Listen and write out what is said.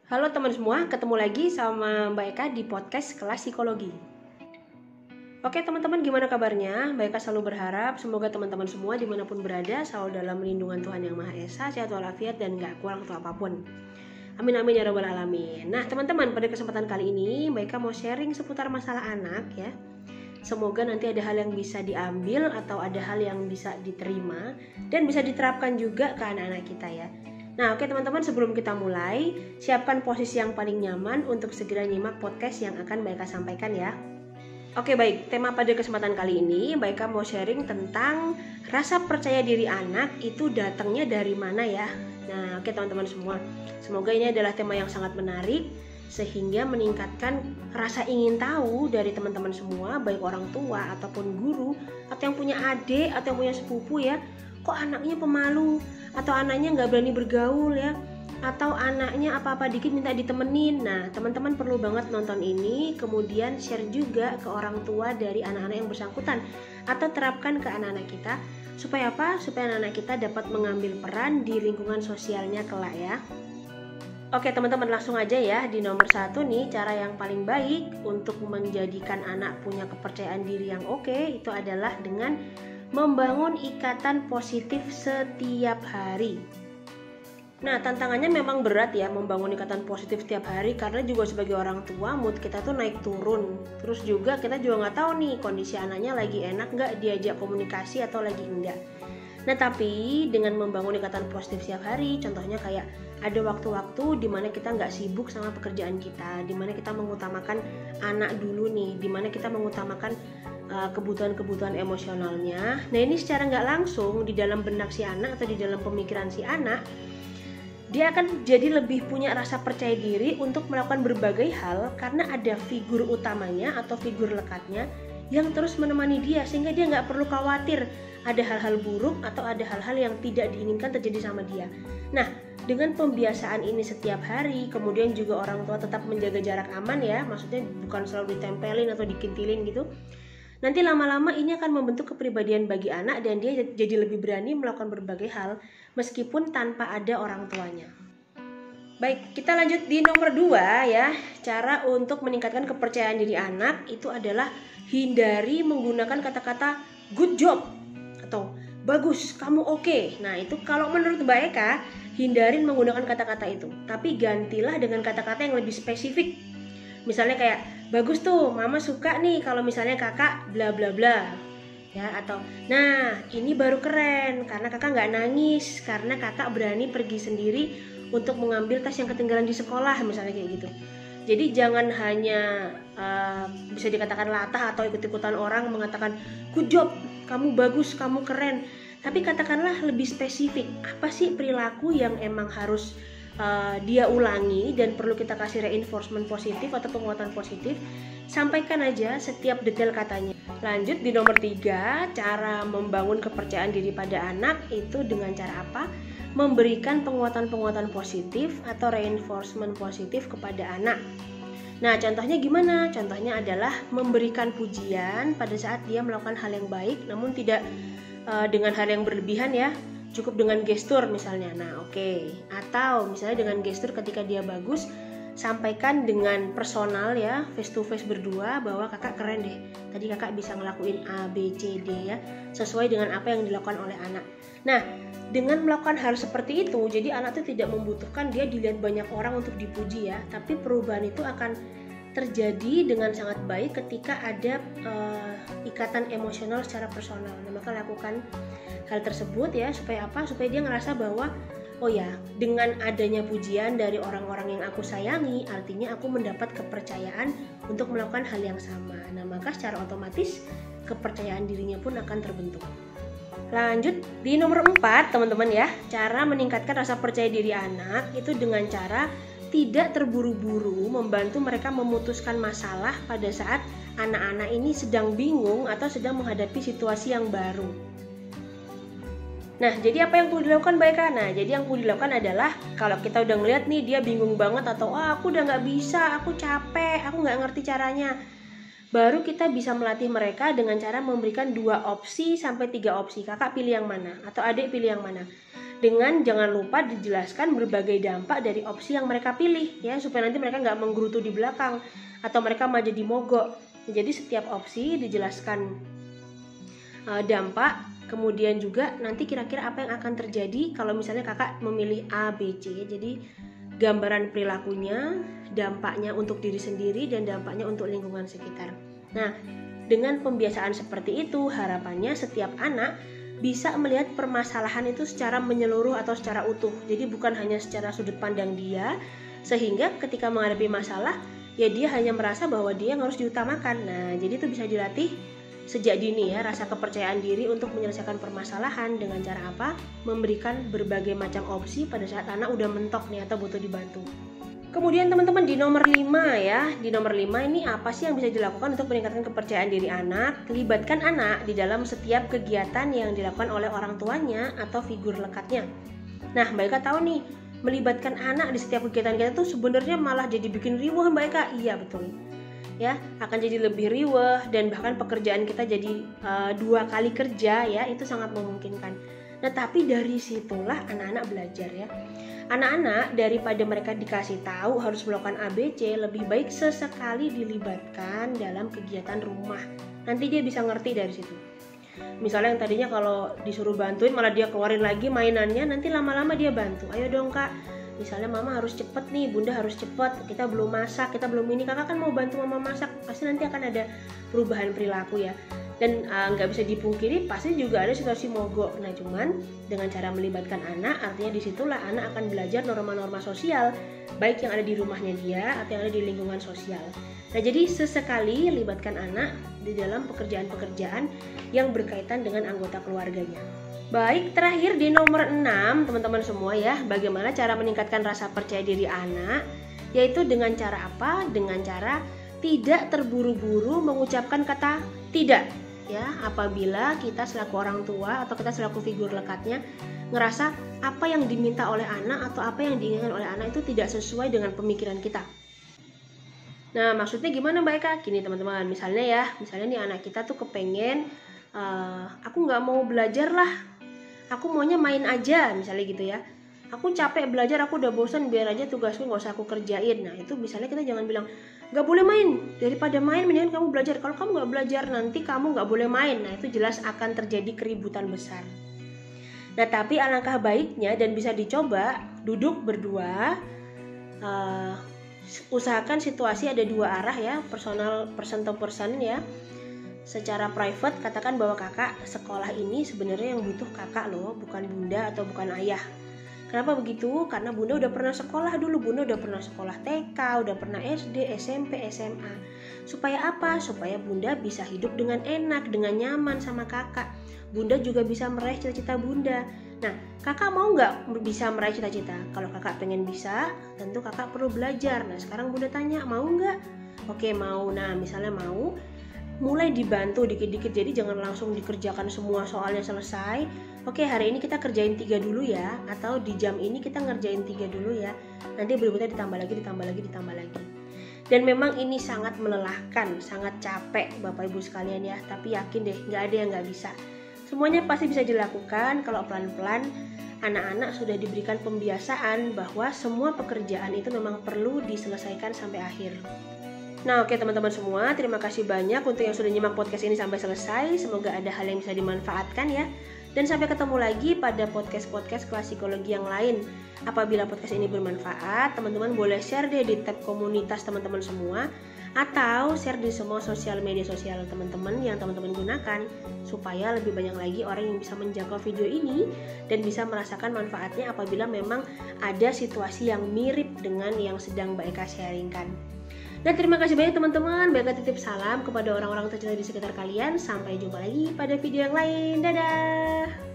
Halo teman semua, ketemu lagi sama Mbak Eka di podcast Kelas Psikologi. Oke teman-teman, gimana kabarnya? Mbak Eka selalu berharap semoga teman-teman semua dimanapun berada selalu dalam lindungan Tuhan Yang Maha Esa, sehat walafiat dan gak kurang untuk apapun. Amin amin ya rabbal alamin. Nah teman-teman, pada kesempatan kali ini Mbak Eka mau sharing seputar masalah anak ya. Semoga nanti ada hal yang bisa diambil atau ada hal yang bisa diterima dan bisa diterapkan juga ke anak-anak kita ya. Nah oke teman-teman, sebelum kita mulai, siapkan posisi yang paling nyaman untuk segera nyimak podcast yang akan Mbak Eka sampaikan ya. Oke baik, tema pada kesempatan kali ini Mbak Eka mau sharing tentang rasa percaya diri anak itu datangnya dari mana ya. Nah oke teman-teman semua, semoga ini adalah tema yang sangat menarik sehingga meningkatkan rasa ingin tahu dari teman-teman semua, baik orang tua ataupun guru atau yang punya adik atau yang punya sepupu ya. Kok anaknya pemalu, atau anaknya nggak berani bergaul ya, atau anaknya apa-apa dikit minta ditemenin. Nah teman-teman perlu banget nonton ini, kemudian share juga ke orang tua dari anak-anak yang bersangkutan atau terapkan ke anak-anak kita. Supaya apa? Supaya anak-anak kita dapat mengambil peran di lingkungan sosialnya kelak ya. Oke teman-teman, langsung aja ya. Di nomor 1 nih, cara yang paling baik untuk menjadikan anak punya kepercayaan diri yang oke itu adalah dengan membangun ikatan positif setiap hari. Nah tantangannya memang berat ya membangun ikatan positif setiap hari, karena juga sebagai orang tua mood kita tuh naik turun. Terus juga kita juga nggak tahu nih kondisi anaknya lagi enak nggak diajak komunikasi atau lagi enggak. Nah tapi dengan membangun ikatan positif setiap hari, contohnya kayak ada waktu-waktu dimana kita nggak sibuk sama pekerjaan kita, dimana kita mengutamakan anak dulu nih, dimana kita mengutamakan kebutuhan-kebutuhan emosionalnya. Nah ini secara nggak langsung di dalam benak si anak atau di dalam pemikiran si anak, dia akan jadi lebih punya rasa percaya diri untuk melakukan berbagai hal karena ada figur utamanya atau figur lekatnya yang terus menemani dia, sehingga dia nggak perlu khawatir ada hal-hal buruk atau ada hal-hal yang tidak diinginkan terjadi sama dia. Nah dengan pembiasaan ini setiap hari, kemudian juga orang tua tetap menjaga jarak aman ya, maksudnya bukan selalu ditempelin atau dikintilin gitu. Nanti lama-lama ini akan membentuk kepribadian bagi anak dan dia jadi lebih berani melakukan berbagai hal meskipun tanpa ada orang tuanya. Baik, kita lanjut di nomor 2 ya. Cara untuk meningkatkan kepercayaan diri anak itu adalah hindari menggunakan kata-kata good job atau bagus, kamu oke. Nah itu kalau menurut Mbak Eka, hindarin menggunakan kata-kata itu, tapi gantilah dengan kata-kata yang lebih spesifik. Misalnya kayak bagus tuh, mama suka nih kalau misalnya kakak bla bla bla ya, atau nah ini baru keren karena kakak nggak nangis karena kakak berani pergi sendiri untuk mengambil tas yang ketinggalan di sekolah, misalnya kayak gitu. Jadi jangan hanya bisa dikatakan latah atau ikut-ikutan orang mengatakan good job, kamu bagus, kamu keren, tapi katakanlah lebih spesifik apa sih perilaku yang emang harus dia ulangi dan perlu kita kasih reinforcement positif atau penguatan positif. Sampaikan aja setiap detail katanya. Lanjut di nomor 3, cara membangun kepercayaan diri pada anak itu dengan cara apa? Memberikan penguatan-penguatan positif atau reinforcement positif kepada anak. Nah contohnya gimana? Contohnya adalah memberikan pujian pada saat dia melakukan hal yang baik, namun tidak dengan hal yang berlebihan ya. Cukup dengan gestur misalnya. Nah oke. Atau misalnya dengan gestur ketika dia bagus, sampaikan dengan personal ya, face to face berdua bahwa kakak keren deh, tadi kakak bisa ngelakuin A, B, C, D ya, sesuai dengan apa yang dilakukan oleh anak. Nah dengan melakukan hal seperti itu, jadi anak itu tidak membutuhkan dia dilihat banyak orang untuk dipuji ya, tapi perubahan itu akan terjadi dengan sangat baik ketika ada ikatan emosional secara personal. Nah, maka lakukan hal tersebut ya, supaya apa? Supaya dia ngerasa bahwa oh ya, dengan adanya pujian dari orang-orang yang aku sayangi, artinya aku mendapat kepercayaan untuk melakukan hal yang sama. Nah, maka secara otomatis kepercayaan dirinya pun akan terbentuk. Lanjut di nomor 4 teman-teman ya. Cara meningkatkan rasa percaya diri anak itu dengan cara tidak terburu-buru membantu mereka memutuskan masalah pada saat anak-anak ini sedang bingung atau sedang menghadapi situasi yang baru. Nah jadi apa yang perlu dilakukan Mbak Eka? Nah jadi yang perlu dilakukan adalah kalau kita udah ngeliat nih dia bingung banget atau aku udah gak bisa, aku capek, aku gak ngerti caranya, baru kita bisa melatih mereka dengan cara memberikan 2 opsi sampai 3 opsi. Kakak pilih yang mana? Atau adik pilih yang mana? Dengan jangan lupa dijelaskan berbagai dampak dari opsi yang mereka pilih ya, supaya nanti mereka nggak menggerutu di belakang atau mereka malah jadi mogok. Jadi setiap opsi dijelaskan dampak, kemudian juga nanti kira-kira apa yang akan terjadi kalau misalnya kakak memilih A, B, C. Jadi gambaran perilakunya, dampaknya untuk diri sendiri dan dampaknya untuk lingkungan sekitar. Nah, dengan pembiasaan seperti itu harapannya setiap anak bisa melihat permasalahan itu secara menyeluruh atau secara utuh. Jadi bukan hanya secara sudut pandang dia, sehingga ketika menghadapi masalah ya dia hanya merasa bahwa dia yang harus diutamakan. Nah, jadi itu bisa dilatih sejak dini ya, rasa kepercayaan diri untuk menyelesaikan permasalahan dengan cara apa? Memberikan berbagai macam opsi pada saat anak udah mentok nih atau butuh dibantu. Kemudian teman-teman di nomor 5 ya, di nomor 5 ini apa sih yang bisa dilakukan untuk meningkatkan kepercayaan diri anak? Libatkan anak di dalam setiap kegiatan yang dilakukan oleh orang tuanya atau figur lekatnya. Nah, Mbak Eka tahu nih, melibatkan anak di setiap kegiatan kita tuh sebenarnya malah jadi bikin riweh Mbak Eka. Iya betul. Ya, akan jadi lebih riweh dan bahkan pekerjaan kita jadi 2 kali kerja ya, itu sangat memungkinkan. Nah, tapi dari situlah anak-anak belajar ya. Anak-anak daripada mereka dikasih tahu harus melakukan ABC, lebih baik sesekali dilibatkan dalam kegiatan rumah. Nanti dia bisa ngerti dari situ. Misalnya yang tadinya kalau disuruh bantuin malah dia keluarin lagi mainannya, nanti lama-lama dia bantu. Ayo dong kak, misalnya mama harus cepet nih, bunda harus cepet, kita belum masak, kita belum ini, kakak kan mau bantu mama masak, pasti nanti akan ada perubahan perilaku ya. Dan nggak bisa dipungkiri pasti juga ada situasi mogok. Nah cuman dengan cara melibatkan anak, artinya disitulah anak akan belajar norma-norma sosial, baik yang ada di rumahnya dia atau yang ada di lingkungan sosial. Nah jadi sesekali libatkan anak di dalam pekerjaan-pekerjaan yang berkaitan dengan anggota keluarganya. Baik, terakhir di nomor 6 teman-teman semua ya, bagaimana cara meningkatkan rasa percaya diri anak, yaitu dengan cara apa? Dengan cara tidak terburu-buru mengucapkan kata tidak. Ya, apabila kita selaku orang tua atau kita selaku figur lekatnya ngerasa apa yang diminta oleh anak atau apa yang diinginkan oleh anak itu tidak sesuai dengan pemikiran kita. Nah, maksudnya gimana Mbak Eka? Gini teman-teman, misalnya nih anak kita tuh kepengen aku nggak mau belajar lah, aku maunya main aja, misalnya gitu ya. Aku capek belajar, aku udah bosan, biar aja tugasku nggak usah aku kerjain. Nah itu misalnya kita jangan bilang nggak boleh main, daripada main mendingan kamu belajar. Kalau kamu nggak belajar nanti kamu nggak boleh main. Nah itu jelas akan terjadi keributan besar. Nah tapi alangkah baiknya dan bisa dicoba duduk berdua, usahakan situasi ada 2 arah ya, person to person ya. Secara private katakan bahwa kakak sekolah ini sebenarnya yang butuh kakak loh, bukan bunda atau bukan ayah. Kenapa begitu? Karena bunda udah pernah sekolah dulu, bunda udah pernah sekolah TK, udah pernah SD, SMP, SMA. Supaya apa? Supaya bunda bisa hidup dengan enak, dengan nyaman sama kakak. Bunda juga bisa meraih cita-cita bunda. Nah, kakak mau nggak bisa meraih cita-cita? Kalau kakak pengen bisa, tentu kakak perlu belajar. Nah, sekarang bunda tanya, mau nggak? Oke, mau. Nah, misalnya mau, mulai dibantu dikit-dikit, jadi jangan langsung dikerjakan semua soalnya selesai. Oke, hari ini kita kerjain 3 dulu ya, atau di jam ini kita ngerjain 3 dulu ya, nanti berikutnya ditambah lagi. Dan memang ini sangat melelahkan, sangat capek Bapak Ibu sekalian ya, tapi yakin deh gak ada yang gak bisa. Semuanya pasti bisa dilakukan kalau pelan-pelan anak-anak sudah diberikan pembiasaan bahwa semua pekerjaan itu memang perlu diselesaikan sampai akhir. Nah oke teman-teman semua, terima kasih banyak untuk yang sudah nyimak podcast ini sampai selesai. Semoga ada hal yang bisa dimanfaatkan ya. Dan sampai ketemu lagi pada podcast-podcast kelas psikologi yang lain. Apabila podcast ini bermanfaat, teman-teman boleh share deh di tab komunitas teman-teman semua, atau share di semua sosial media sosial teman-teman yang teman-teman gunakan, supaya lebih banyak lagi orang yang bisa menjangkau video ini dan bisa merasakan manfaatnya apabila memang ada situasi yang mirip dengan yang sedang Mbak Eka sharingkan. Nah terima kasih banyak teman-teman, Mbak Eka titip salam kepada orang-orang tercinta di sekitar kalian. Sampai jumpa lagi pada video yang lain, dadah.